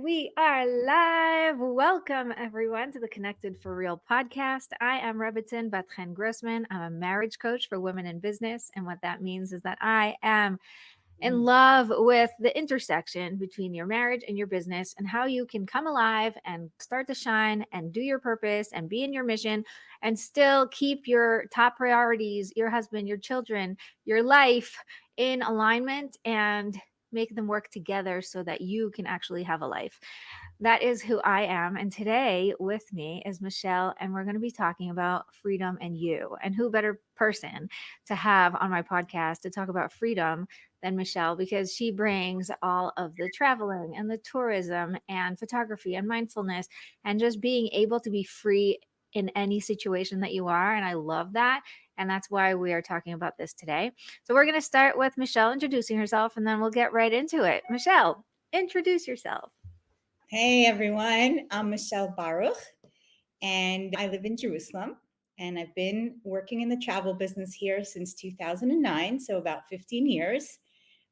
we are live. Welcome, everyone, to the Connected for Real podcast. I am Rebbetzin Bat-Chen Grossman. I'm a marriage coach for women in business. And what that means is that I am in love with the intersection between your marriage and your business and how you can come alive and start to shine and do your purpose and be in your mission and still keep your top priorities, your husband, your children, your life in alignment and make them work together so that you can actually have a life. That is who I am. And today with me is Michelle, and we're going to be talking about freedom and you. And who better person to have on my podcast to talk about freedom than Michelle, because she brings all of the traveling and the tourism and photography and mindfulness and just being able to be free in any situation that you are. And I love that. And that's why we are talking about this today. So we're going to start with Michelle introducing herself, and then we'll get right into it. Michelle, introduce yourself. Hey everyone, I'm Michelle Baruch, and I live in Jerusalem. And I've been working in the travel business here since 2009, so about 15 years.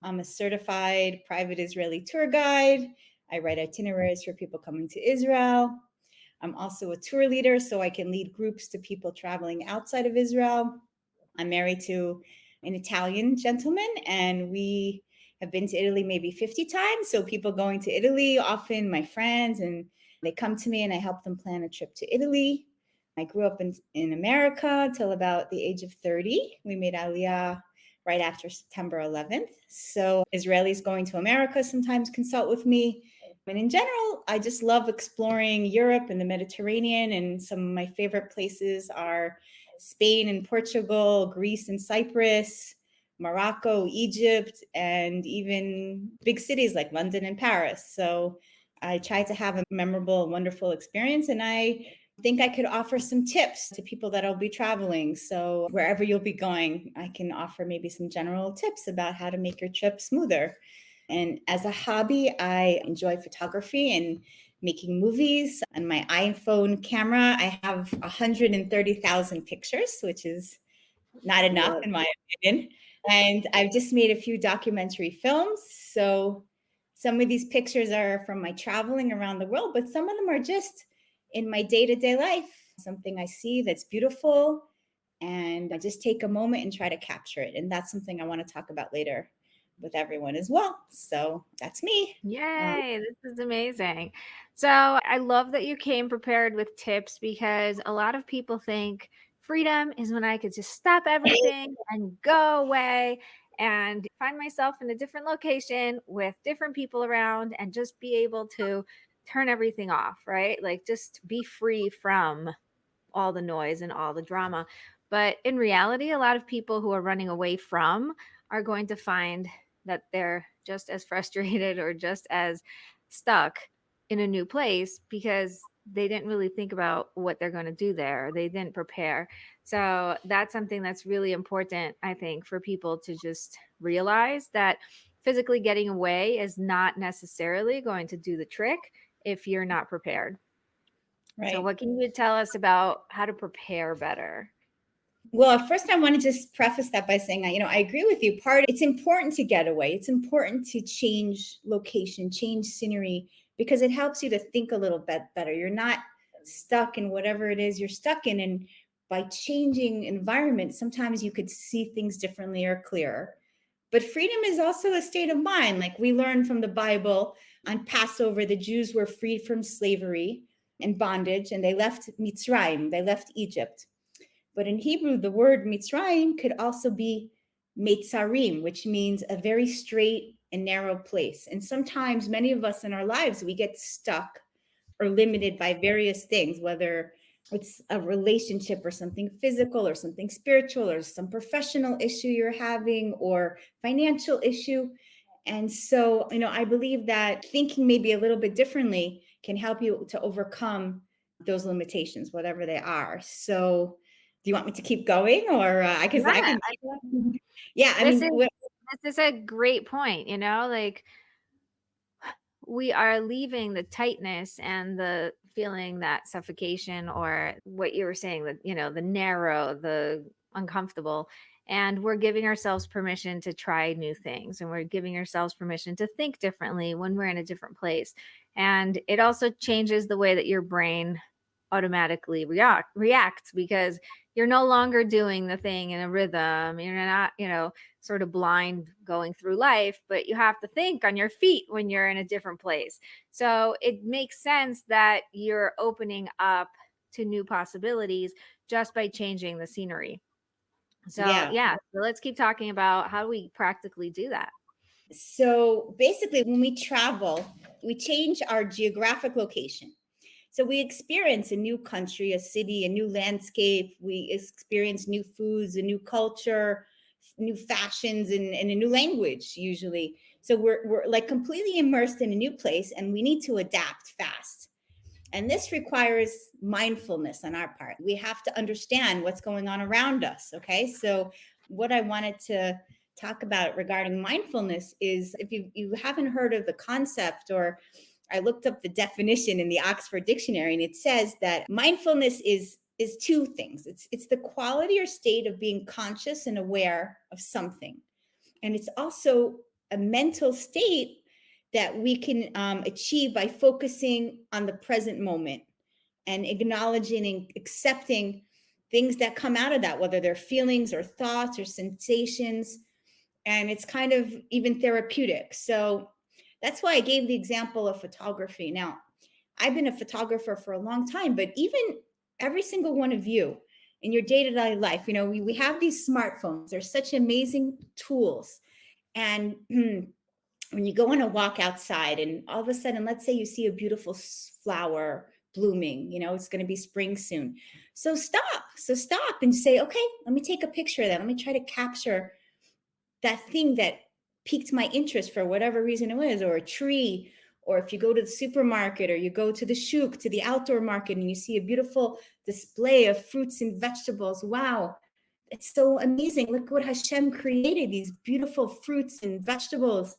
I'm a certified private Israeli tour guide. I write itineraries for people coming to Israel. I'm also a tour leader, so I can lead groups to people traveling outside of Israel. I'm married to an Italian gentleman, and we have been to Italy maybe 50 times. So people going to Italy, often my friends, and they come to me and I help them plan a trip to Italy. I grew up in America till about the age of 30. We made Aliyah right after September 11th. So Israelis going to America sometimes consult with me. And in general, I just love exploring Europe and the Mediterranean. And some of my favorite places are Spain and Portugal, Greece and Cyprus, Morocco, Egypt, and even big cities like London and Paris. So I try to have a memorable, wonderful experience. And I think I could offer some tips to people that'll be traveling. So wherever you'll be going, I can offer maybe some general tips about how to make your trip smoother. And as a hobby, I enjoy photography and making movies. On my iPhone camera, I have 130,000 pictures, which is not enough in my opinion. And I've just made a few documentary films. So some of these pictures are from my traveling around the world, but some of them are just in my day-to-day life, something I see that's beautiful. And I just take a moment and try to capture it. And that's something I want to talk about later with everyone as well. So that's me. Yay, this is amazing. So I love that you came prepared with tips, because a lot of people think freedom is when I could just stop everything and go away and find myself in a different location with different people around and just be able to turn everything off, right? Like just be free from all the noise and all the drama. But in reality, a lot of people who are running away from are going to find that they're just as frustrated or just as stuck in a new place because they didn't really think about what they're going to do there. They didn't prepare. So that's something that's really important, I think, for people to just realize that physically getting away is not necessarily going to do the trick if you're not prepared. So, Right. what can you tell us about how to prepare better? Well, first I want to just preface that by saying, I agree with you. It's important to get away. It's important to change location, change scenery, because it helps you to think a little bit better. You're not stuck in whatever it is you're stuck in. And by changing environment, sometimes you could see things differently or clearer. But freedom is also a state of mind. Like we learn from the Bible, on Passover, the Jews were freed from slavery and bondage, and they left Mitzrayim, they left Egypt. But in Hebrew, the word Mitzrayim could also be Meitzarim, which means a very straight and narrow place. And sometimes many of us in our lives, we get stuck or limited by various things, whether it's a relationship or something physical or something spiritual or some professional issue you're having or financial issue. And so, I believe that thinking maybe a little bit differently can help you to overcome those limitations, whatever they are. So, do you want me to keep going, or I Yeah, can? Yeah, I this mean, is this is a great point, like we are leaving the tightness and the feeling that suffocation or what you were saying, that the narrow, the uncomfortable, and we're giving ourselves permission to try new things, and we're giving ourselves permission to think differently when we're in a different place. And it also changes the way that your brain automatically reacts, because you're no longer doing the thing in a rhythm. You're not, sort of blind going through life, but you have to think on your feet when you're in a different place. So it makes sense that you're opening up to new possibilities just by changing the scenery. So, Yeah. yeah, so let's keep talking about how do we practically do that. So basically, when we travel, we change our geographic location. So we experience a new country, a city, a new landscape. We experience new foods, a new culture, new fashions, and a new language usually. So we're like completely immersed in a new place, and we need to adapt fast. And this requires mindfulness on our part. We have to understand what's going on around us. Okay. So, what I wanted to talk about regarding mindfulness is, if you haven't heard of the concept, or I looked up the definition in the Oxford Dictionary, and it says that mindfulness is two things. It's the quality or state of being conscious and aware of something, and it's also a mental state that we can achieve by focusing on the present moment and acknowledging and accepting things that come out of that, whether they're feelings or thoughts or sensations. And it's kind of even therapeutic. So that's why I gave the example of photography. Now, I've been a photographer for a long time, but even every single one of you in your day-to-day life, we have these smartphones. They're such amazing tools. And when you go on a walk outside, and all of a sudden, let's say you see a beautiful flower blooming, it's going to be spring soon. So stop and say, okay, let me take a picture of that. Let me try to capture that thing that piqued my interest for whatever reason it was, or a tree. Or if you go to the supermarket, or you go to the shuk, to the outdoor market, and you see a beautiful display of fruits and vegetables. Wow, it's so amazing. Look what Hashem created, these beautiful fruits and vegetables,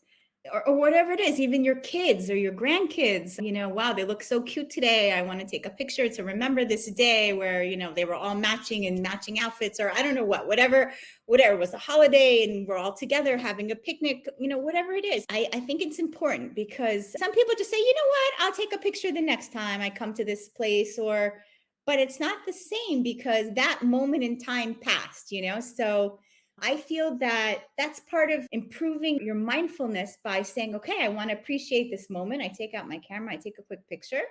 or whatever it is, even your kids or your grandkids, wow, they look so cute today. I want to take a picture to remember this day where, they were all matching in matching outfits, or I don't know whatever it was, a holiday, and we're all together having a picnic, whatever it is. I think it's important, because some people just say, you know what, I'll take a picture the next time I come to this place, but it's not the same, because that moment in time passed, so I feel that that's part of improving your mindfulness, by saying, okay, I want to appreciate this moment. I take out my camera, I take a quick picture.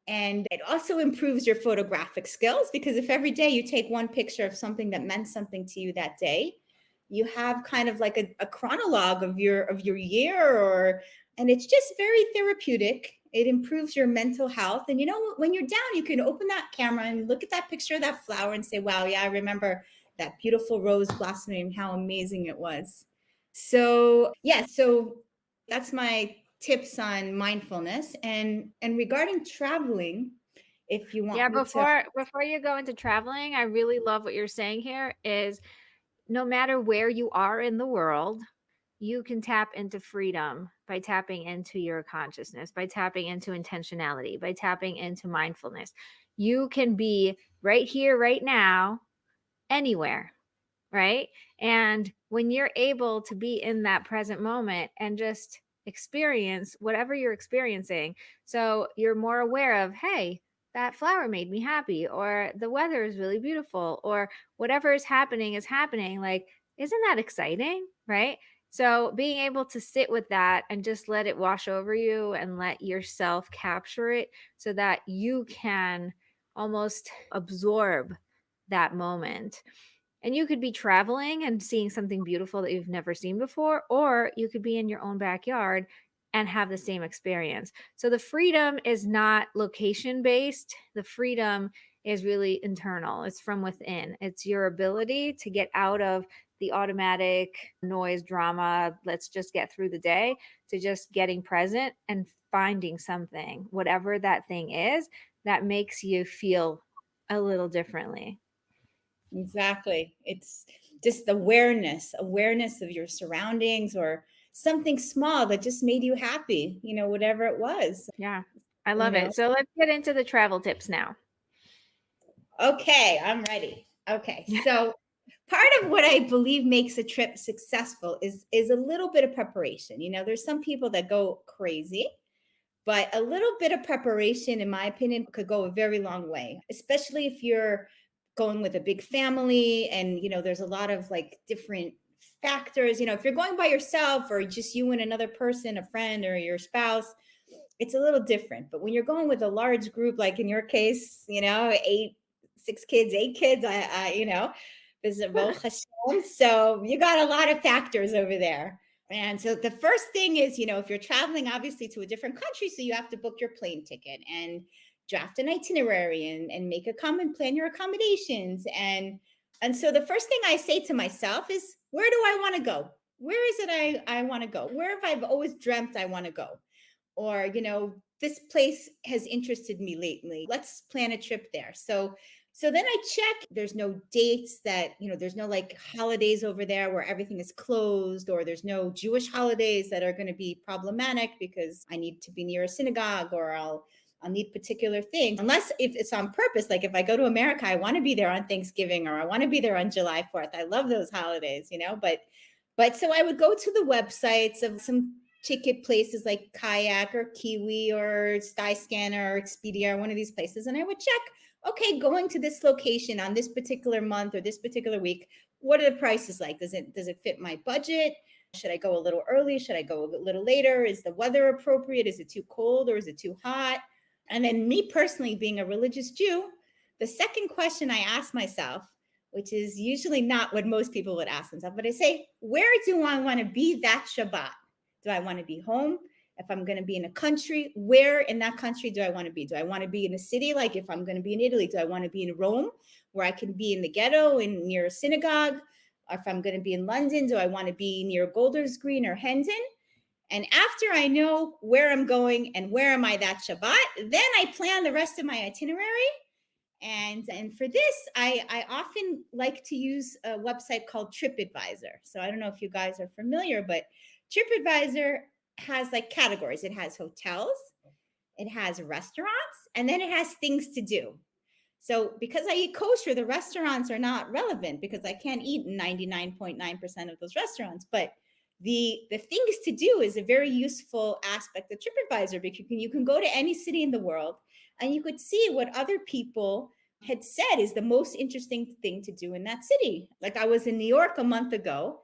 And it also improves your photographic skills, because if every day you take one picture of something that meant something to you that day, you have kind of like a chronologue of your year, and it's just very therapeutic. It improves your mental health. And when you're down, you can open that camera and look at that picture of that flower and say, wow, yeah, I remember that beautiful rose blossoming, how amazing it was. So yeah, so that's my tips on mindfulness. And regarding traveling, if you Yeah, want me to. before you go into traveling, I really love what you're saying here is no matter where you are in the world, you can tap into freedom by tapping into your consciousness, by tapping into intentionality, by tapping into mindfulness. You can be right here, right now, anywhere, right? And when you're able to be in that present moment and just experience whatever you're experiencing, so you're more aware of, hey, that flower made me happy, or the weather is really beautiful, or whatever is happening. Like, isn't that exciting, right? So being able to sit with that and just let it wash over you and let yourself capture it so that you can almost absorb that moment. And you could be traveling and seeing something beautiful that you've never seen before, or you could be in your own backyard and have the same experience. So the freedom is not location based. The freedom is really internal. It's from within. It's your ability to get out of the automatic noise, drama, let's just get through the day, to just getting present and finding something, whatever that thing is, that makes you feel a little differently. Exactly. It's just awareness of your surroundings, or something small that just made you happy, whatever it was, Yeah, I you love know. it. So let's get into the travel tips now. Okay, I'm ready. Okay. So part of what I believe makes a trip successful is a little bit of preparation. There's some people that go crazy, But a little bit of preparation, in my opinion, could go a very long way, especially if you're going with a big family and, there's a lot of like different factors. If you're going by yourself or just you and another person, a friend or your spouse, it's a little different. But when you're going with a large group, like in your case, eight, 6 kids, 8 kids, visit Baruch Hashem. So you got a lot of factors over there. And so the first thing is, if you're traveling obviously to a different country, so you have to book your plane ticket and draft an itinerary and make a plan your accommodations. And so the first thing I say to myself is, where do I want to go? Where is it I want to go? Where have I always dreamt I want to go? Or, this place has interested me lately. Let's plan a trip there. So then I check, there's no dates that, there's no like holidays over there where everything is closed, or there's no Jewish holidays that are going to be problematic because I need to be near a synagogue, or I'll need particular things. Unless if it's on purpose, like if I go to America, I want to be there on Thanksgiving, or I want to be there on July 4th. I love those holidays, but so I would go to the websites of some ticket places like Kayak or Kiwi or Skyscanner or Expedia or one of these places, and I would check, okay, going to this location on this particular month or this particular week, what are the prices like? Does it fit my budget? Should I go a little early? Should I go a little later? Is the weather appropriate? Is it too cold or is it too hot? And then me personally, being a religious Jew, the second question I ask myself, which is usually not what most people would ask themselves, but I say, where do I want to be that Shabbat? Do I want to be home? If I'm going to be in a country, where in that country do I want to be? Do I want to be in a city? Like if I'm going to be in Italy, do I want to be in Rome, where I can be in the ghetto and near a synagogue? Or if I'm going to be in London, do I want to be near Golders Green or Hendon? And after I know where I'm going and where am I that Shabbat, then I plan the rest of my itinerary. And for this, I often like to use a website called TripAdvisor. So I don't know if you guys are familiar, but TripAdvisor has like categories. It has hotels, it has restaurants, and then it has things to do. So because I eat kosher, the restaurants are not relevant because I can't eat 99.9% of those restaurants. But the things to do is a very useful aspect of TripAdvisor, because you can go to any city in the world and you could see what other people had said is the most interesting thing to do in that city. Like I was in New York a month ago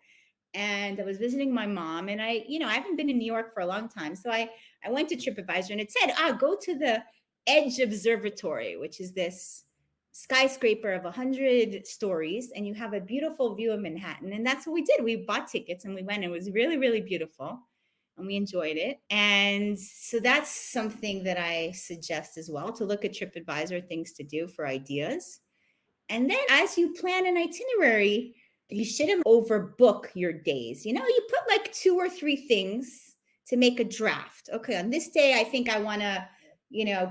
and I was visiting my mom, and I haven't been in New York for a long time. So I went to TripAdvisor and it said, go to the Edge Observatory, which is this skyscraper of 100 stories, and you have a beautiful view of Manhattan. And that's what we did. We bought tickets and we went. It was really, really beautiful and we enjoyed it. And so that's something that I suggest as well, to look at TripAdvisor, things to do for ideas. And then as you plan an itinerary, you shouldn't overbook your days. You put like 2 or 3 things to make a draft. Okay, on this day, I think I want to,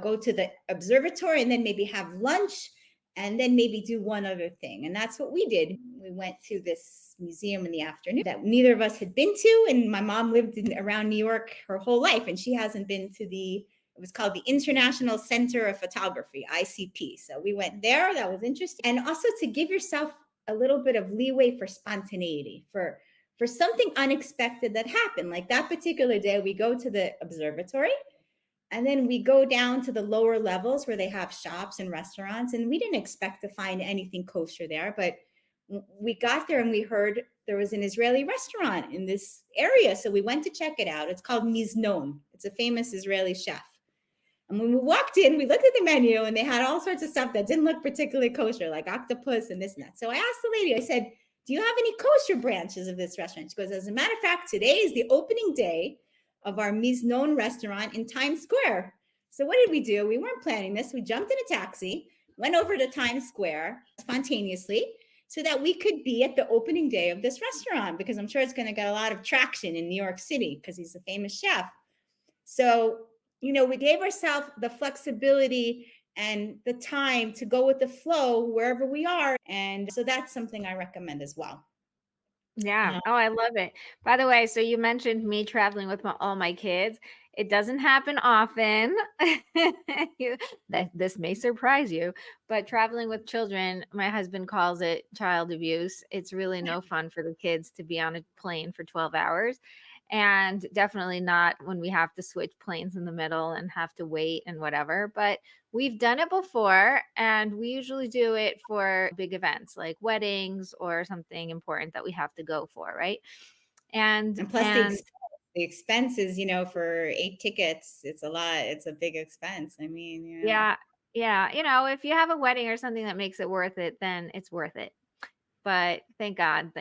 go to the observatory and then maybe have lunch and then maybe do one other thing. And that's what we did. We went to this museum in the afternoon that neither of us had been to. And my mom lived around New York her whole life, and she hasn't been to it was called the International Center of Photography, ICP. So we went there. That was interesting. And also to give yourself a little bit of leeway for spontaneity, for something unexpected that happened. Like that particular day, we go to the observatory and then we go down to the lower levels where they have shops and restaurants. And we didn't expect to find anything kosher there, but we got there and we heard there was an Israeli restaurant in this area. So we went to check it out. It's called Miznon. It's a famous Israeli chef. And when we walked in, we looked at the menu and they had all sorts of stuff that didn't look particularly kosher, like octopus and this and that. So I asked the lady, I said, do you have any kosher branches of this restaurant? She goes, as a matter of fact, today is the opening day of our Miznon restaurant in Times Square. So what did we do? We weren't planning this. We jumped in a taxi, went over to Times Square spontaneously so that we could be at the opening day of this restaurant, because I'm sure it's going to get a lot of traction in New York City because he's a famous chef. So, we gave ourselves the flexibility and the time to go with the flow wherever we are. And so that's something I recommend as well. Yeah. Oh, I love it. By the way, so you mentioned me traveling with all my kids. It doesn't happen often. This may surprise you, but traveling with children, my husband calls it child abuse. It's really no fun for the kids to be on a plane for 12 hours. and definitely not when we have to switch planes in the middle and have to wait and whatever. But we've done it before, and we usually do it for big events like weddings or something important that we have to go for, right? And And plus the expenses, for 8 tickets, it's a lot. It's a big expense. I mean. yeah, yeah, if you have a wedding or something that makes it worth it, then it's worth it. But thank God,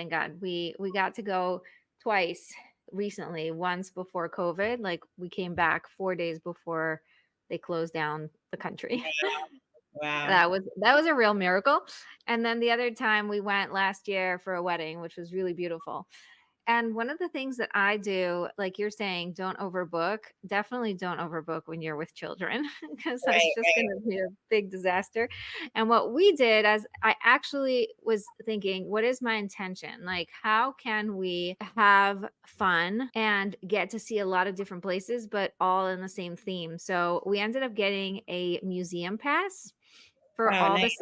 we got to go twice recently. Once before COVID, like we came back 4 days before they closed down the country. Wow. That was a real miracle. And then the other time we went last year for a wedding, which was really beautiful. And one of the things that I do, like you're saying, don't overbook. Definitely don't overbook when you're with children because that's Right, just going right. to be a big disaster. And what we did, as I actually was thinking, what is my intention? Like, how can we have fun and get to see a lot of different places, but all in the same theme? So we ended up getting a museum pass for Wow, nice.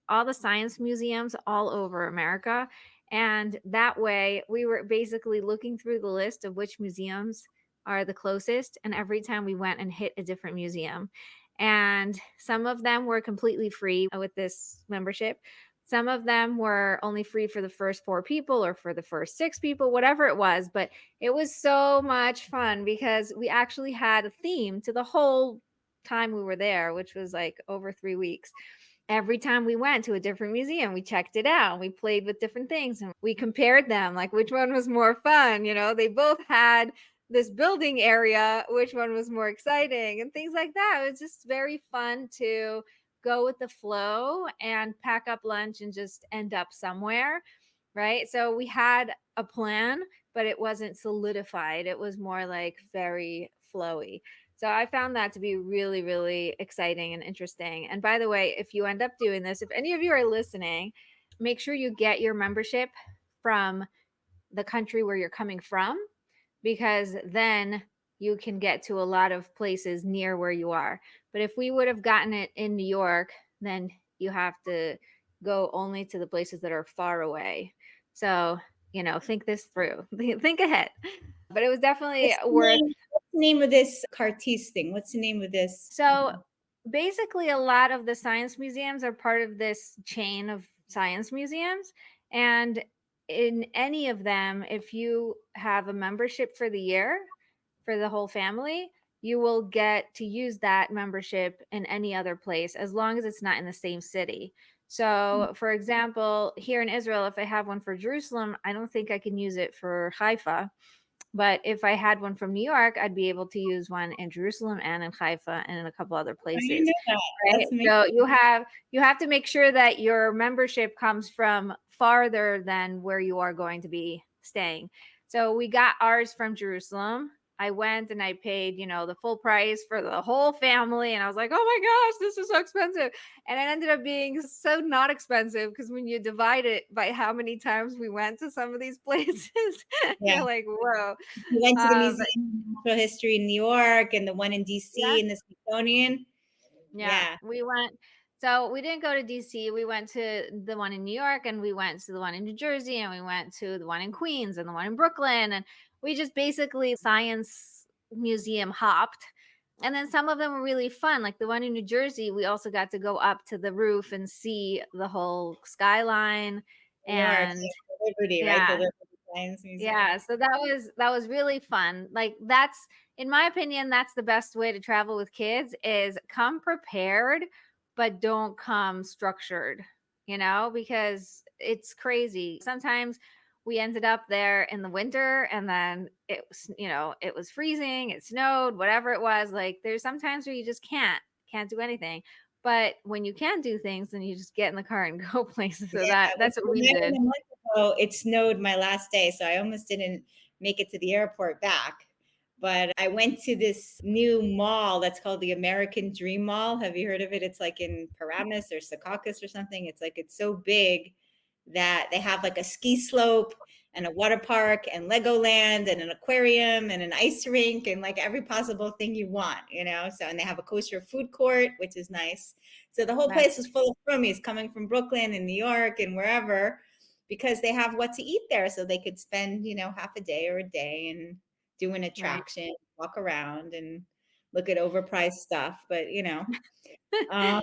all the science museums all over America. And that way we were basically looking through the list of which museums are the closest. And every time we went and hit a different museum. And some of them were completely free with this membership. Some of them were only free for the first 4 people or for the first 6 people, whatever it was. But it was so much fun because we actually had a theme to the whole time we were there, which was like over 3 weeks. Every time we went to a different museum, we checked it out. We played with different things and we compared them, like which one was more fun. They both had this building area, which one was more exciting, and things like that. It was just very fun to go with the flow and pack up lunch and just end up somewhere, right? So we had a plan, but it wasn't solidified. It was more like very flowy. So I found that to be really, really exciting and interesting. And by the way, if you end up doing this, if any of you are listening, make sure you get your membership from the country where you're coming from, because then you can get to a lot of places near where you are. But if we would have gotten it in New York, then you have to go only to the places that are far away. So, think this through, think ahead. But it was definitely worth. What's the name of this Cartiz thing? What's the name of this? So basically, a lot of the science museums are part of this chain of science museums. And in any of them, if you have a membership for the year for the whole family, you will get to use that membership in any other place as long as it's not in the same city. So, for example, here in Israel, if I have one for Jerusalem, I don't think I can use it for Haifa. But if I had one from New York, I'd be able to use one in Jerusalem and in Haifa and in a couple other I didn't places. know that. Right? That's amazing. So you have to make sure that your membership comes from farther than where you are going to be staying. So we got ours from Jerusalem. I went and I paid, the full price for the whole family. And I was like, oh my gosh, this is so expensive. And it ended up being so not expensive because when you divide it by how many times we went to some of these places, Yeah. you're like, whoa. We went to the But Museum of Natural History in New York and the one in yeah, DC and the Smithsonian. yeah, Yeah. we went. So we didn't go to DC. We went to the one in New York, and we went to the one in New Jersey, and we went to the one in Queens and the one in Brooklyn. And we just basically science museum hopped. And then some of them were really fun. Like the one in New Jersey, we also got to go up to the roof and see the whole skyline. New York, And yeah, Liberty, right? The yeah, Liberty Science Museum. yeah, so that was really fun. Like that's in my opinion, that's the best way to travel with kids is come prepared, but don't come structured, because it's crazy. Sometimes we ended up there in the winter and then it was freezing, it snowed, whatever it was. Like there's sometimes where you just can't do anything. But when you can do things, then you just get in the car and go places. So Yeah, that's what when we I did. went a month ago, it snowed my last day, so I almost didn't make it to the airport back. But I went to this new mall that's called the American Dream Mall. Have you heard of it? It's like in Paramus or Secaucus or something. It's so big that they have like a ski slope and a water park and Legoland and an aquarium and an ice rink and like every possible thing you want. So, and they have a kosher food court, which is nice. So the whole place That's was full of roomies coming from Brooklyn and New York and wherever because they have what to eat there. So they could spend, half a day or a day. And do an Right. attraction, walk around and look at overpriced stuff. But um,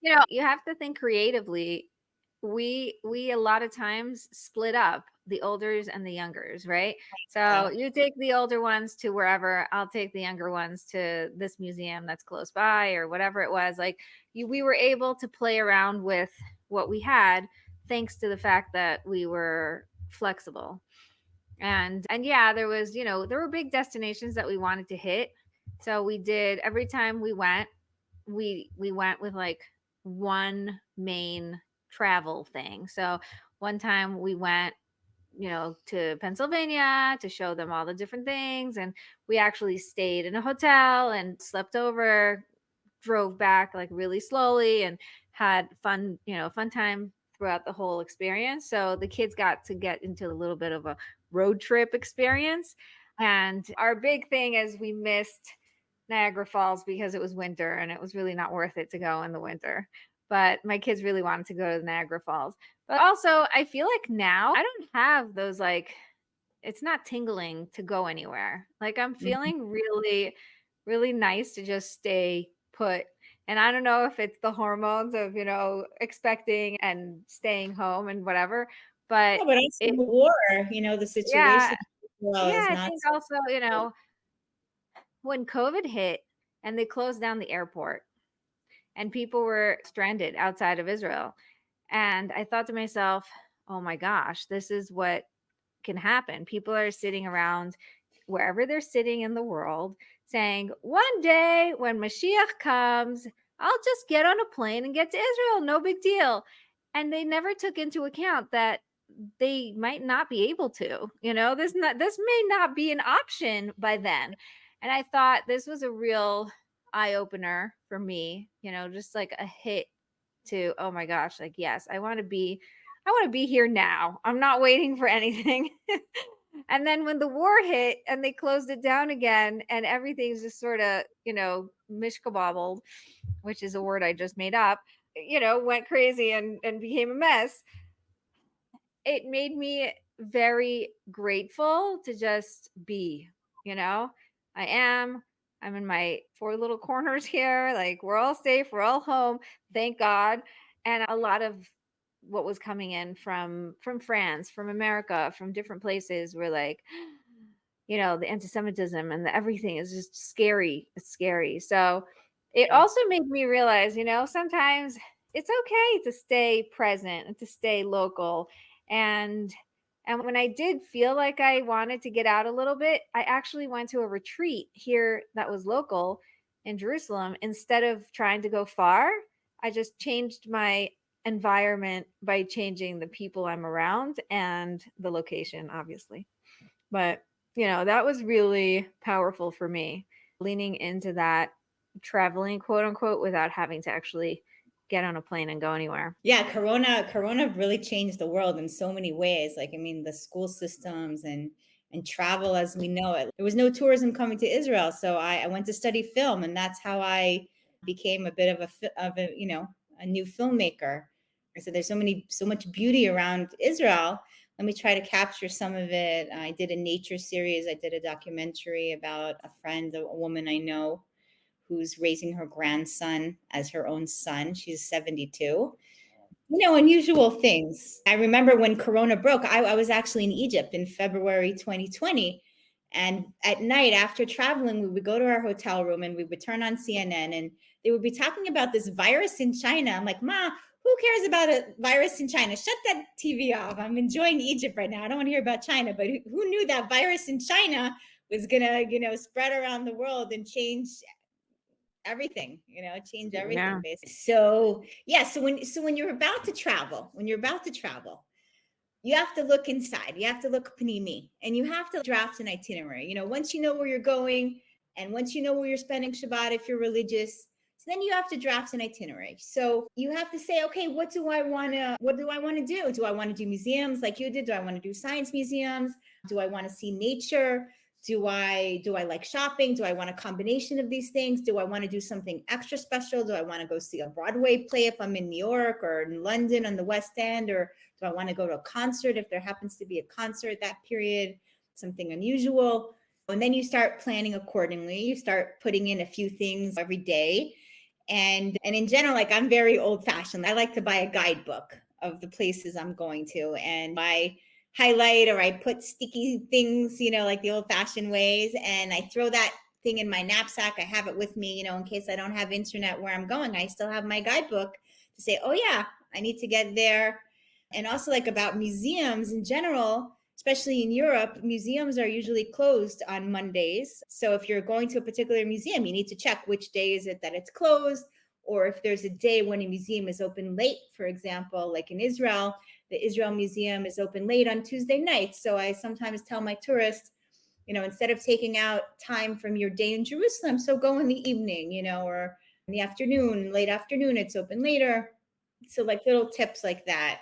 You have to think creatively. We a lot of times split up the olders and the youngers, right? So uh, you take the older ones to wherever, I'll take the younger ones to this museum that's close by or whatever it was. Like we were able to play around with what we had thanks to the fact that we were flexible. And yeah, there was, there were big destinations that we wanted to hit. So we did every time we went, we went with like one main travel thing. So one time we went, to Pennsylvania to show them all the different things, and we actually stayed in a hotel and slept over, drove back like really slowly and had fun, fun time throughout the whole experience. So the kids got to get into a little bit of a road trip experience. And our big thing is we missed Niagara Falls because it was winter and it was really not worth it to go in the winter. But my kids really wanted to go to the Niagara Falls. But also, I feel like now I don't have those, like, it's not tingling to go anywhere. Like I'm feeling really, really nice to just stay put. And I don't know if it's the hormones of, expecting and staying home and whatever, but yeah, but also it, the war, the yeah, situation well yeah, is I not think so also, when COVID hit and they closed down the airport and people were stranded outside of Israel. And I thought to myself, oh my gosh, this is what can happen. People are sitting around wherever they're sitting in the world saying, one day when Mashiach comes, I'll just get on a plane and get to Israel. No big deal. And they never took into account that they might not be able to, this may not be an option by then. And I thought this was a real eye opener for me, just like a hit to, oh my gosh, like, yes, I want to be here now. I'm not waiting for anything. And then when the war hit and they closed it down again and everything's just sort of, mishkabobbled, which is a word I just made up, went crazy and became a mess, it made me very grateful to just be, you know. I am. I'm in my four little corners here. Like we're all safe, we're all home, thank God. And a lot of what was coming in from France, from America, from different places were like, the anti-Semitism and the everything is just scary. It's scary. So it true. also made me realize, sometimes it's okay to stay present and to stay local. And when I did feel like I wanted to get out a little bit, I actually went to a retreat here that was local in Jerusalem. Instead of trying to go far, I just changed my environment by changing the people I'm around and the location, obviously. But, that was really powerful for me, leaning into that traveling, quote unquote, without having to actually get on a plane and go anywhere. Yeah, Corona really changed the world in so many ways. Like, I mean, the school systems and travel as we know it. There was no tourism coming to Israel, so I went to study film, and that's how I became a bit of a new filmmaker. I said, there's so much beauty around Israel. Let me try to capture some of it. I did a nature series. I did a documentary about a friend, a woman I know, who's raising her grandson as her own son. She's 72. Unusual things. I remember when Corona broke, I was actually in Egypt in February 2020. And at night after traveling, we would go to our hotel room and we would turn on CNN and they would be talking about this virus in China. I'm like, Ma, who cares about a virus in China? Shut that TV off. I'm enjoying Egypt right now. I don't want to hear about China, but who knew that virus in China was going to, spread around the world and change everything, change everything Yeah. basically. So yeah, so when you're about to travel, you have to look inside, you have to look panini, and you have to draft an itinerary. Once you know where you're going and once you know where you're spending Shabbat if you're religious, so then you have to draft an itinerary. So you have to say, okay, what do I want to do? Do I want to do museums like you did? Do I want to do science museums? Do I want to see nature? Do I like shopping? Do I want a combination of these things? Do I want to do something extra special? Do I want to go see a Broadway play if I'm in New York or in London on the West End? Or do I want to go to a concert if there happens to be a concert that period, something unusual? And then you start planning accordingly. You start putting in a few things every day. And in general, like, I'm very old fashioned. I like to buy a guidebook of the places I'm going to, and I highlight or I put sticky things, like the old fashioned ways, and I throw that thing in my knapsack. I have it with me, in case I don't have internet where I'm going. I still have my guidebook to say, oh yeah, I need to get there. And also, like, about museums in general, especially in Europe, museums are usually closed on Mondays. So if you're going to a particular museum, you need to check which day is it that it's closed, or if there's a day when a museum is open late. For example, like in Israel, the Israel Museum is open late on Tuesday nights. So I sometimes tell my tourists, instead of taking out time from your day in Jerusalem, so go in the evening, or in the afternoon, late afternoon, it's open later. So, like, little tips like that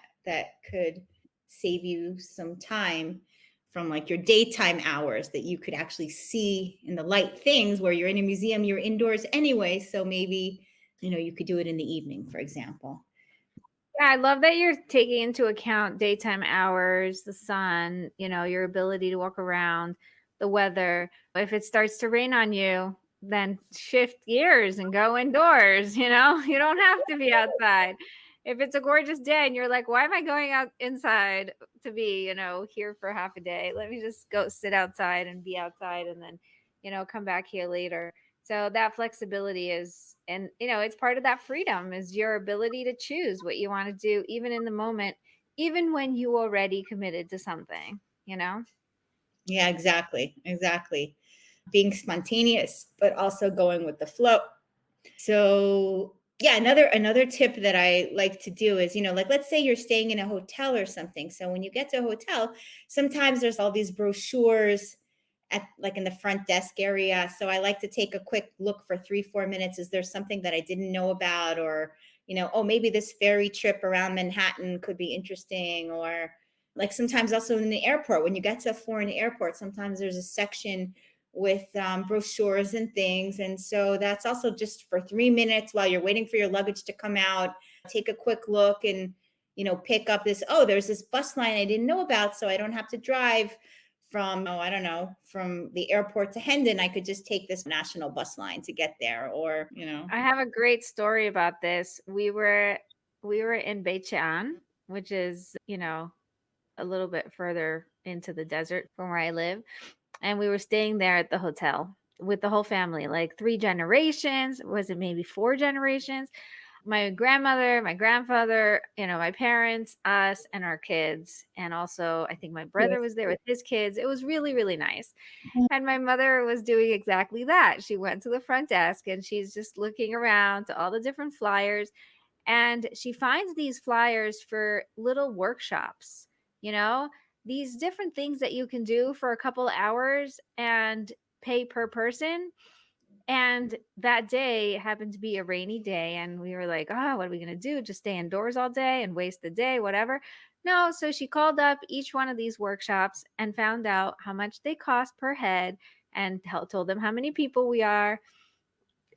could save you some time from, like, your daytime hours that you could actually see in the light things. Where you're in a museum, you're indoors anyway, so maybe you could do it in the evening, for example. Yeah, I love that you're taking into account daytime hours, the sun, your ability to walk around, the weather. If it starts to rain on you, then shift gears and go indoors, you don't have to be outside. If it's a gorgeous day and you're like, why am I going out inside to be, here for half a day? Let me just go sit outside and be outside and then, come back here later. So that flexibility is, and it's part of that freedom is your ability to choose what you want to do, even in the moment, even when you already committed to something. Yeah, exactly. Being spontaneous, but also going with the flow. So yeah, another tip that I like to do is, like, let's say you're staying in a hotel or something. So when you get to a hotel, sometimes there's all these brochures at, like, in the front desk area. So I like to take a quick look for 3-4 minutes. Is there something that I didn't know about? Or, oh, maybe this ferry trip around Manhattan could be interesting. Or, like, sometimes also in the airport, when you get to a foreign airport, sometimes there's a section with brochures and things. And so that's also just for 3 minutes while you're waiting for your luggage to come out. Take a quick look and, pick up this, oh, there's this bus line I didn't know about. So I don't have to drive from, oh, I don't know, from the airport to Hendon. I could just take this national bus line to get there. Or. I have a great story about this. We were in Beit-Shean, which is, a little bit further into the desert from where I live. And we were staying there at the hotel with the whole family, like 3 generations. Was it maybe 4 generations? My grandmother, my grandfather, my parents, us, and our kids. And also, I think my brother was there with his kids. It was really, really nice. And my mother was doing exactly that. She went to the front desk and she's just looking around to all the different flyers. And she finds these flyers for little workshops, you know, these different things that you can do for a couple hours and pay per person. And that day happened to be a rainy day. And we were like, oh, what are we going to do? Just stay indoors all day and waste the day, whatever. No. So she called up each one of these workshops and found out how much they cost per head and told them how many people we are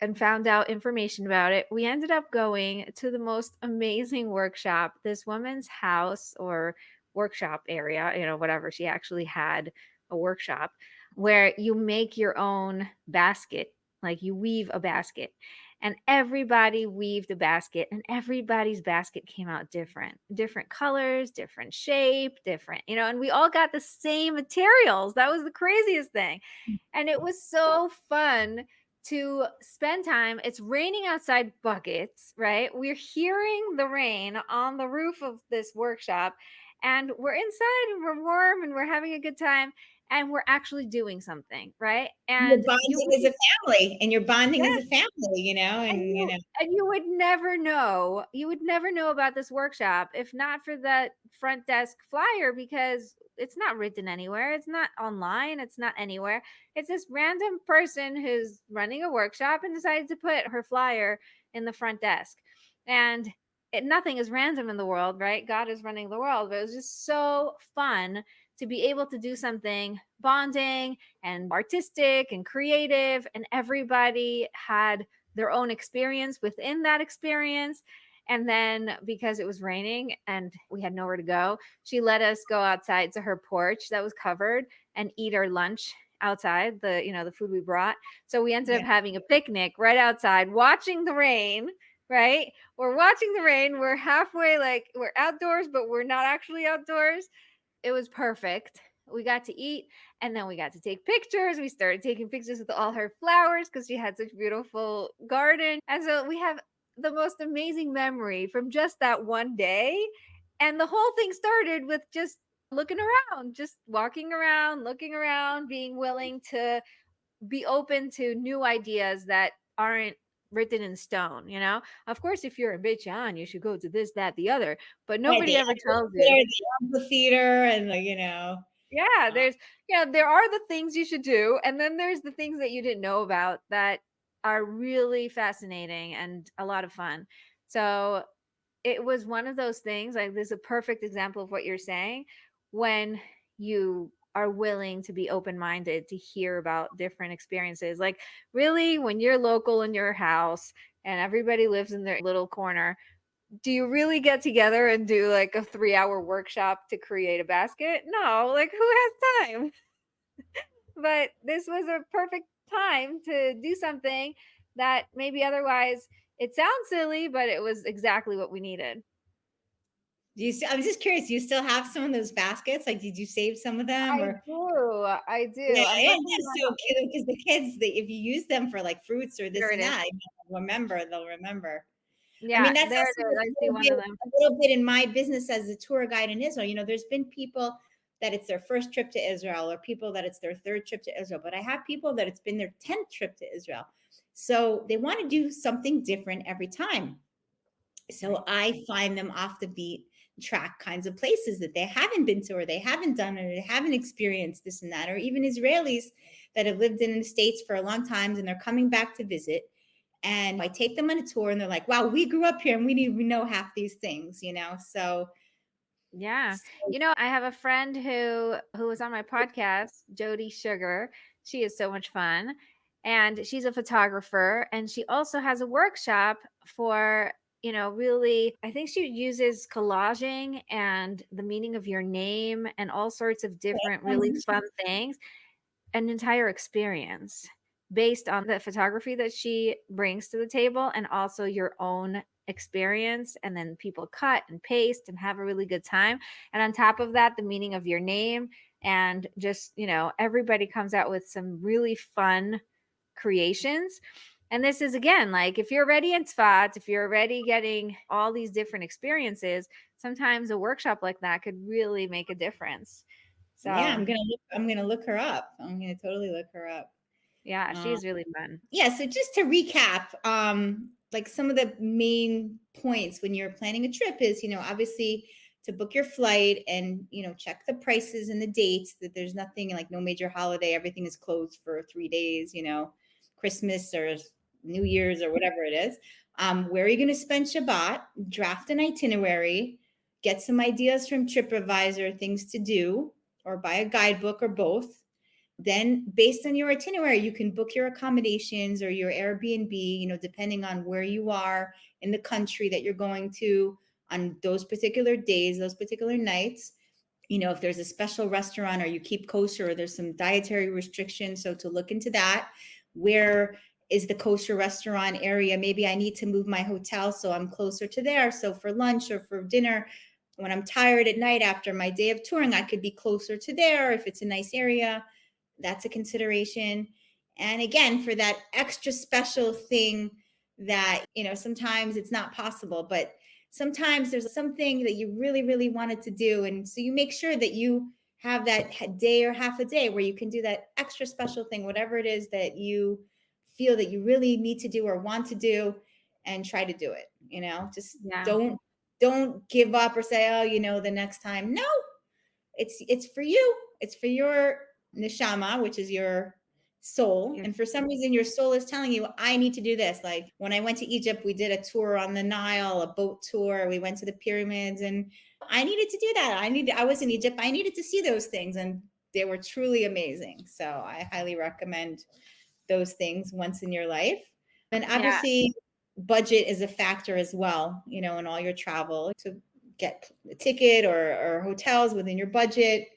and found out information about it. We ended up going to the most amazing workshop. This woman's house or workshop area, whatever, she actually had a workshop where you make your own basket, like you weave a basket. And everybody weaved a basket, and everybody's basket came out different colors, different shape, different, and we all got the same materials. That was the craziest thing. And it was so fun to spend time. It's raining outside buckets, right? We're hearing the rain on the roof of this workshop, and we're inside and we're warm and we're having a good time and we're actually doing something, right? You're And bonding as a family, and you're bonding as yeah, a family, and and. you would never know. You would never know about this workshop if not for that front desk flyer, because it's not written anywhere. It's not online. It's not anywhere. It's this random person who's running a workshop and decided to put her flyer in the front desk. And nothing is random in the world, right? God is running the world. But it was just so fun to be able to do something bonding and artistic and creative, and everybody had their own experience within that experience. And then because it was raining and we had nowhere to go, she let us go outside to her porch that was covered and eat our lunch outside, the food we brought. So we ended Yeah. up having a picnic right outside, watching the rain, right? We're watching the rain. We're halfway, like we're outdoors, but we're not actually outdoors. It was perfect. We got to eat, and then we got to take pictures. We started taking pictures with all her flowers because she had such beautiful garden. And so we have the most amazing memory from just that one day. And the whole thing started with just looking around, just walking around, looking around, being willing to be open to new ideas that aren't written in stone, you know? Of course, if you're in Beit Shean, you should go to this, that, the other, but Right, nobody the ever tells you. amphitheater, and Yeah, uh, there are the things you should do, and then there's the things that you didn't know about that are really fascinating and a lot of fun. So it was one of those things, like this is a perfect example of what you're saying, when you are willing to be open-minded to hear about different experiences. Like really, when you're local in your house and everybody lives in their little corner, do you really get together and do like a 3-hour workshop to create a basket? No, like who has time? But this was a perfect time to do something that maybe otherwise it sounds silly, but it was exactly what we needed. I'm just curious, do you still have some of those baskets? Like, did you save some of them I or do. I yeah, do. yeah, Unfortunately, that's so cute because the kids, if you use them for like fruits or this there and it is. that, they'll remember. I Yeah, mean, that's there it also is. I see one of them. a little bit in my business as a tour guide in Israel. There's been people that it's their first trip to Israel, or people that it's their third trip to Israel, but I have people that it's been their 10th trip to Israel. So they want to do something different every time. Right. So I find them off the beat track kinds of places that they haven't been to, or they haven't done, or they haven't experienced this and that, or even Israelis that have lived in the States for a long time and they're coming back to visit. And I take them on a tour and they're like, wow, we grew up here and we didn't even know half these things. Yeah. So I have a friend who was on my podcast, Jody Sugar. She is so much fun. And she's a photographer and she also has a workshop for, really I think she uses collaging and the meaning of your name and all sorts of different really fun things, an entire experience based on the photography that she brings to the table and also your own experience, and then people cut and paste and have a really good time, and on top of that the meaning of your name, and just everybody comes out with some really fun creations. And this is again, like if you're already in spots, if you're already getting all these different experiences, sometimes a workshop like that could really make a difference. yeah, So I'm gonna look her up. I'm gonna totally look her up. yeah, Um, she's really fun. yeah, so just to recap, like some of the main points when you're planning a trip is, obviously to book your flight and, check the prices and the dates, that there's nothing like no major holiday, everything is closed for 3 days, Christmas or New Year's or whatever it is. Where are you going to spend Shabbat? Draft an itinerary, get some ideas from TripAdvisor, things to do, or buy a guidebook or both. Then, based on your itinerary, you can book your accommodations or your Airbnb, depending on where you are in the country that you're going to on those particular days, those particular nights. If there's a special restaurant or you keep kosher or there's some dietary restrictions. So, to look into that, where is the kosher restaurant area? Maybe I need to move my hotel so I'm closer to there. So, for lunch or for dinner, when I'm tired at night after my day of touring, I could be closer to there if it's a nice area. That's a consideration. And again, for that extra special thing that, sometimes it's not possible, but sometimes there's something that you really, really wanted to do. And so you make sure that you have that day or half a day where you can do that extra special thing, whatever it is that you feel that you really need to do or want to do, and try to do it. Just Yeah. don't give up or say, oh, the next time. No, it's for you. It's for your neshama, which is your soul. You're And for some reason, your soul is telling you, I need to do this. Like when I went to Egypt, we did a tour on the Nile, a boat tour. We went to the pyramids, and I needed to do that. I was in Egypt. I needed to see those things, and they were truly amazing. So I highly recommend those things once in your life. And yeah. obviously, budget is a factor as well, in all your travel, to get a ticket or hotels within your budget.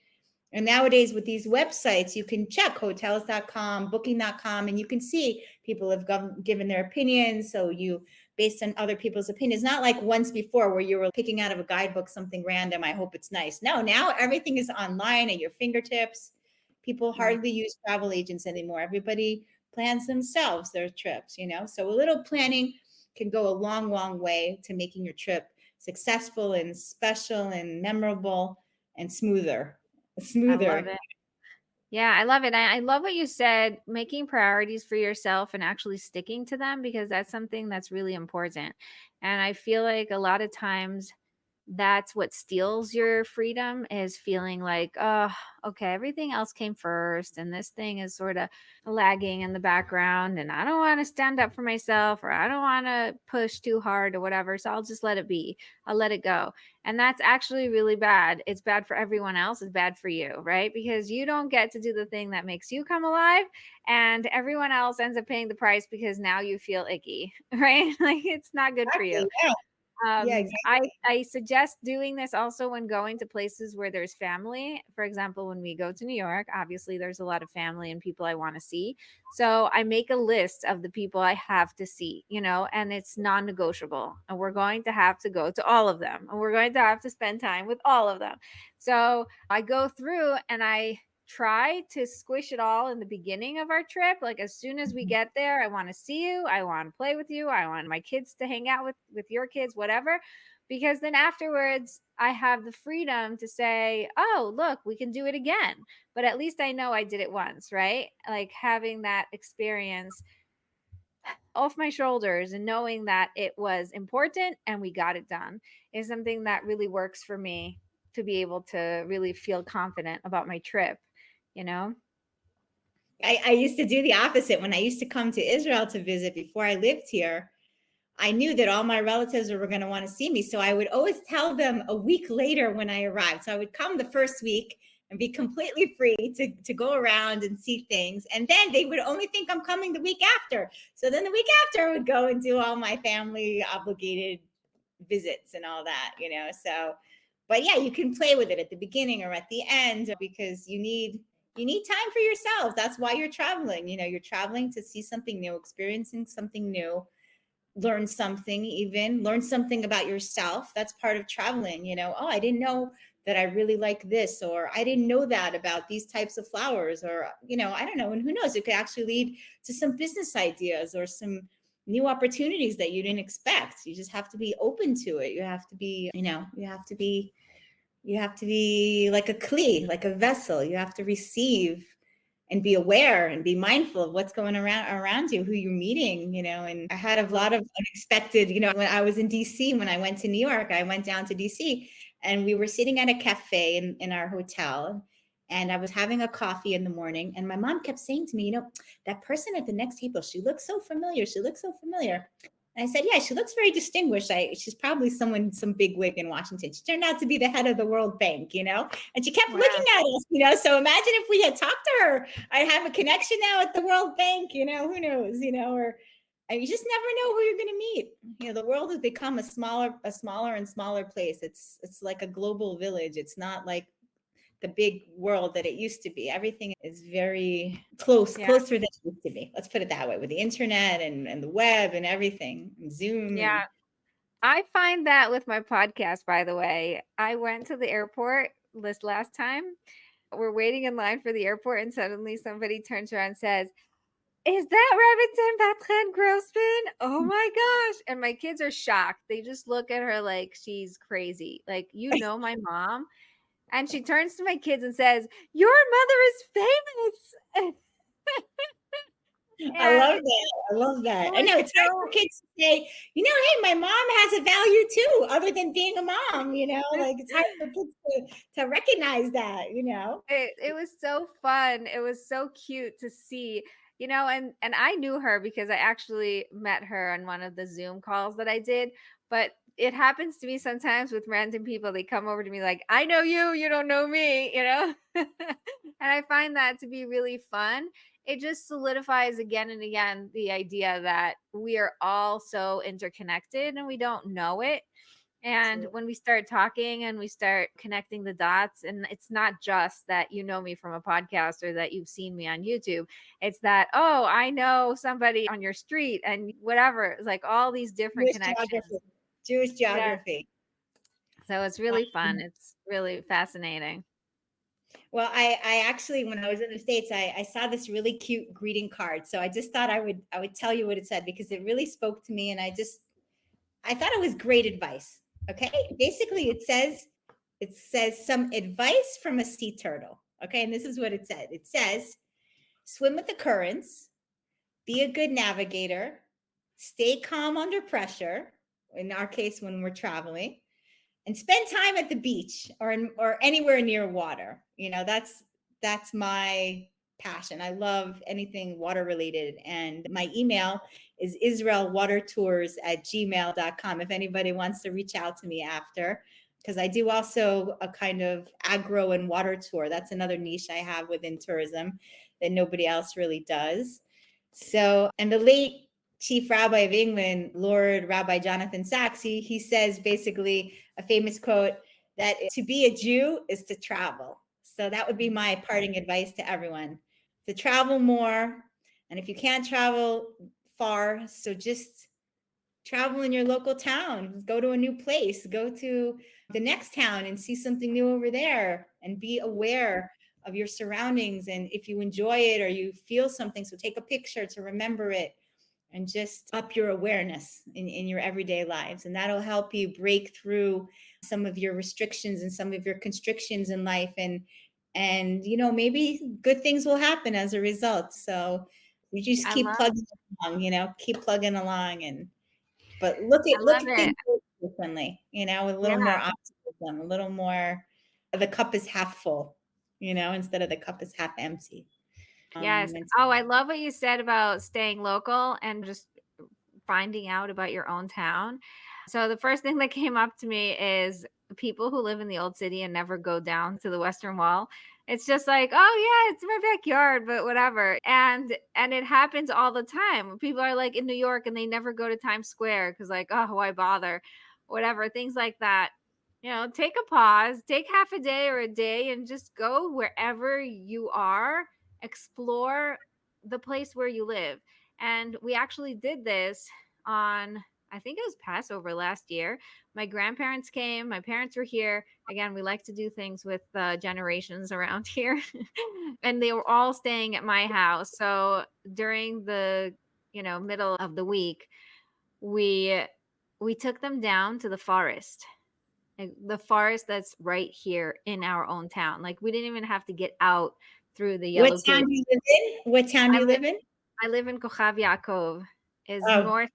And nowadays with these websites, you can check hotels.com, booking.com, and you can see people have given their opinions. So you, based on other people's opinions, not like once before where you were picking out of a guidebook something random. I hope it's nice. No, now everything is online at your fingertips. People Right. hardly use travel agents anymore. Everybody plans themselves their trips, So a little planning can go a long, long way to making your trip successful and special and memorable and I love smoother. it. Yeah, I love it. I love what you said, making priorities for yourself and actually sticking to them, because that's something that's really important. And I feel like a lot of times that's what steals your freedom, is feeling like, oh, okay, everything else came first and this thing is sort of lagging in the background and I don't want to stand up for myself, or I don't want to push too hard or whatever, so I'll just let it be. I'll let it go. And that's actually really bad. It's bad for everyone else, it's bad for you, right? Because you don't get to do the thing that makes you come alive, and everyone else ends up paying the price because now you feel icky, right? Like it's not good for you. Exactly. Yeah. Yeah, I suggest doing this also when going to places where there's family. For example, when we go to New York, obviously there's a lot of family and people I want to see. So I make a list of the people I have to see, and it's non-negotiable. And we're going to have to go to all of them. And we're going to have to spend time with all of them. So I go through and I try to squish it all in the beginning of our trip. Like as soon as we exactly. get there, I want to see you, I want to play with you, I want my kids to hang out with your kids, whatever. Because then afterwards I have the freedom to say, oh, look, we can do it again. But at least I know I did it once, right? Like having that experience off my shoulders and knowing that it was important and we got it done is something that really works for me, to be able to really feel confident about my trip, you know? I used to do the opposite when I used to come to Israel to visit before I lived here. I knew that all my relatives were going to want to see me. So I would always tell them a week later when I arrived. So I would come the first week and be completely free to go around and see things. And then they would only think I'm coming the week after. So then the week after I would go and do all my family obligated visits and all that. So, but yeah, you can play with it at the beginning or at the end because you need time for yourself. That's why you're traveling. You're traveling to see something new, experiencing something new, learn something about yourself. That's part of traveling. Oh, I didn't know that I really like this, or I didn't know that about these types of flowers, or I don't know. And who knows, it could actually lead to some business ideas or some new opportunities that you didn't expect. You just have to be open to it. You have to be, you have to be like a kli, like a vessel. You have to receive and be aware and be mindful of what's going around you, who you're meeting. And I had a lot of unexpected, when I was in DC, when I went to New York, I went down to DC and we were sitting at a cafe in our hotel. And I was having a coffee in the morning. And my mom kept saying to me, that person at the next table, she looks so familiar. She looks so familiar. And I said, yeah, she looks very distinguished. She's probably some big wig in Washington. She turned out to be the head of the World Bank. And she kept looking Wow. at us. So imagine if we had talked to her. I have a connection now at the World Bank, who knows, or you just never know who you're going to meet. The world has become a smaller and smaller place. It's like a global village. It's not like the big world that it used to be. Everything is very Yeah. closer than it used to be. Let's put it that way, with the internet and the web and everything, and Zoom Yeah. and I find that with my podcast, by the way. I went to the airport this last time. We're waiting in line for the airport, and suddenly somebody turns around and says, is that Rebbetzin Bat-Chen Grossman? Oh my gosh. And my kids are shocked. They just look at her like she's crazy. Like, my mom. And she turns to my kids and says, your mother is famous. I And love that. I love it that. I was know it's hard for so kids to say, hey, my mom has a value too, other than being a mom. Like it's hard for kids to recognize that. it was so fun. It was so cute to see, and I knew her because I actually met her on one of the Zoom calls that I did. But it happens to me sometimes with random people. They come over to me like, I know you, you don't know me. And I find that to be really fun. It just solidifies again and again the idea that we are all so interconnected and we don't know it. And when we start talking and we start connecting the dots, and it's not just that you know me from a podcast or that you've seen me on YouTube, it's that, oh, I know somebody on your street and whatever. It's like all these different Jewish geography. connections. Jewish Yeah. geography. So it's really fun. It's really fascinating. Well, I actually, when I was in the States, I saw this really cute greeting card. So I just thought I would tell you what it said because it really spoke to me, and I thought it was great advice. Okay, basically it says some advice from a sea turtle. Okay, and this is what it said. It says, swim with the currents, be a good navigator, stay calm under pressure. In our case, when we're traveling, and spend time at the beach or anywhere near water. That's my passion. I love anything water related. And my email is israelwatertours@gmail.com if anybody wants to reach out to me after, because I do also a kind of agro and water tour. That's another niche I have within tourism that nobody else really does. So, and the late Chief Rabbi of England, Lord Rabbi Jonathan Sachs, he says basically a famous quote that to be a Jew is to travel. So that would be my parting advice to everyone, to travel more. And if you can't travel far, so just travel in your local town, go to a new place, go to the next town and see something new over there, and be aware of your surroundings. And if you enjoy it or you feel something, so take a picture to remember it, and just up your awareness in your everyday lives. And that'll help you break through some of your restrictions and some of your constrictions in life. And maybe good things will happen as a result. So you just I keep love plugging along, keep plugging along. But I look love at it. things differently, with a little more Yeah. optimism, a little more, the cup is half full, instead of the cup is half empty. Yes. And Oh, I love what you said about staying local and just finding out about your own town. So the first thing that came up to me is people who live in the old city and never go down to the Western Wall. It's just like, oh yeah, it's my backyard, but whatever. And it happens all the time. People are like in New York and they never go to Times Square because like, oh, why bother? Whatever, things like that. Take a pause, take half a day or a day and just go wherever you are, explore the place where you live. And we actually did this on, I think it was Passover last year. My grandparents came, my parents were here. Again, we like to do things with generations around here. And they were all staying at my house. So during the, middle of the week, we we took them down to the forest. Like the forest that's right here in our own town. Like we didn't even have to get out through the what yellow town gate. do you live in? What town do I you live live in? I live in Kochav Yaakov, is Oh, north.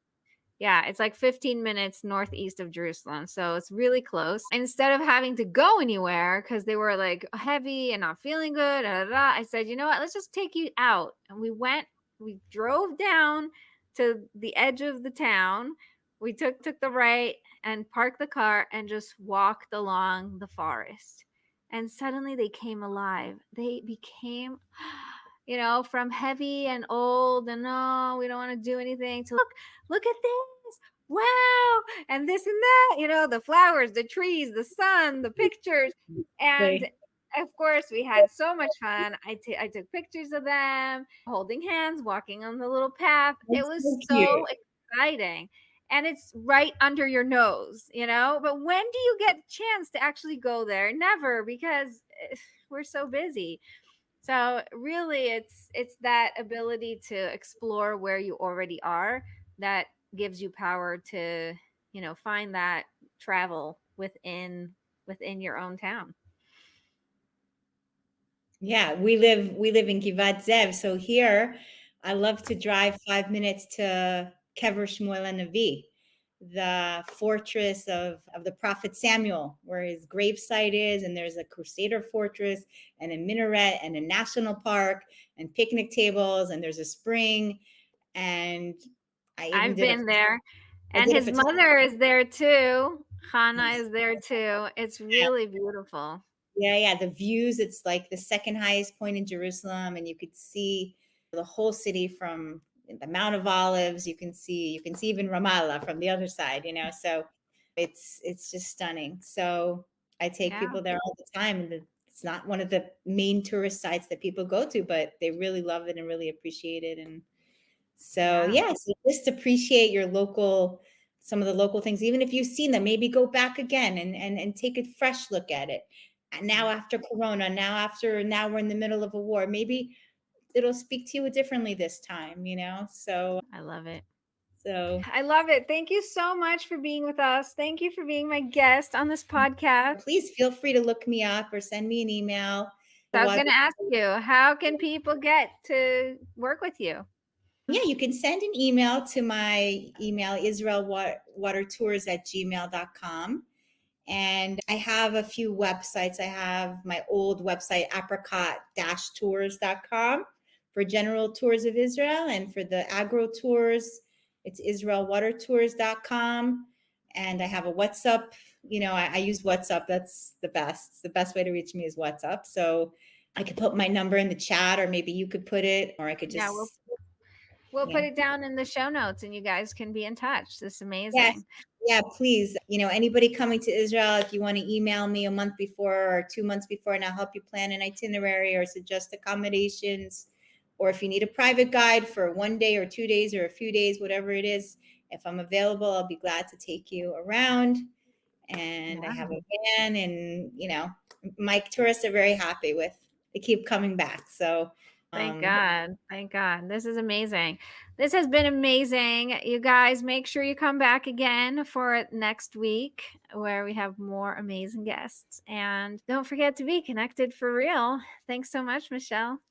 Yeah, it's like 15 minutes northeast of Jerusalem. So it's really close. Instead of having to go anywhere because they were like heavy and not feeling good, I said, you know what? Let's just take you out. And we drove down to the edge of the town. We took the right and parked the car and just walked along the forest. And suddenly they came alive. They became from heavy and old and no, we don't want to do anything to look at this. Wow. And this and that, the flowers, the trees, the sun, the pictures. And they- of course, we had so much fun. I took pictures of them holding hands, walking on the little path. It that's was so so cute. exciting. And it's right under your nose. But when do you get a chance to actually go there? Never, because we're so busy. So really it's that ability to explore where you already are that gives you power to, find that travel within your own town. Yeah, we live in Givat Zev. So here, I love to drive 5 minutes to Kever Shmuel Navi, the fortress of the prophet Samuel, where his gravesite is, and there's a Crusader fortress and a minaret and a national park and picnic tables, and there's a spring, and I even I've did a been there. I And did a his photography. mother is there too. Hannah is there too. It's really beautiful. Yeah, yeah. The views, it's like the second highest point in Jerusalem, and you could see the whole city from the Mount of Olives. You can see even Ramallah from the other side, So It's just stunning. So I take Yeah. people there all the time. And it's not one of the main tourist sites that people go to, but they really love it and really appreciate it. And so, Yeah. yeah, so just appreciate your local, some of the local things, even if you've seen them, maybe go back again and take a fresh look at it. And now Yeah. after Corona, now we're in the middle of a war, maybe it'll speak to you differently this time, So, I love it. so I love it. Thank you so much for being with us. Thank you for being my guest on this podcast. please feel free to look me up or send me an email. I was going to ask you, how can people get to work with you? Yeah, you can send an email to my email, israelwatertours@gmail.com. And I have a few websites. I have my old website, apricot-tours.com for general tours of Israel. And for the agro tours, it's israelwatertours.com. And I have a WhatsApp. I use WhatsApp. That's the best. The best way to reach me is WhatsApp. So I could put my number in the chat, or maybe you could put it, or I could Yeah, we'll just, we'll put yeah. it down in the show notes and you guys can be in touch. This is Yes. amazing. Yeah, please. Anybody coming to Israel, if you want to email me a month before or 2 months before, and I'll help you plan an itinerary or suggest accommodations. Or if you need a private guide for 1 day or 2 days or a few days, whatever it is, if I'm available, I'll be glad to take you around. And I Yeah. have a van, and my tourists are very happy with. They keep coming back. So, Thank um, God. Thank God. This is amazing. This has been amazing. You guys, make sure you come back again for next week where we have more amazing guests. And don't forget to be connected for real. Thanks so much, Michelle.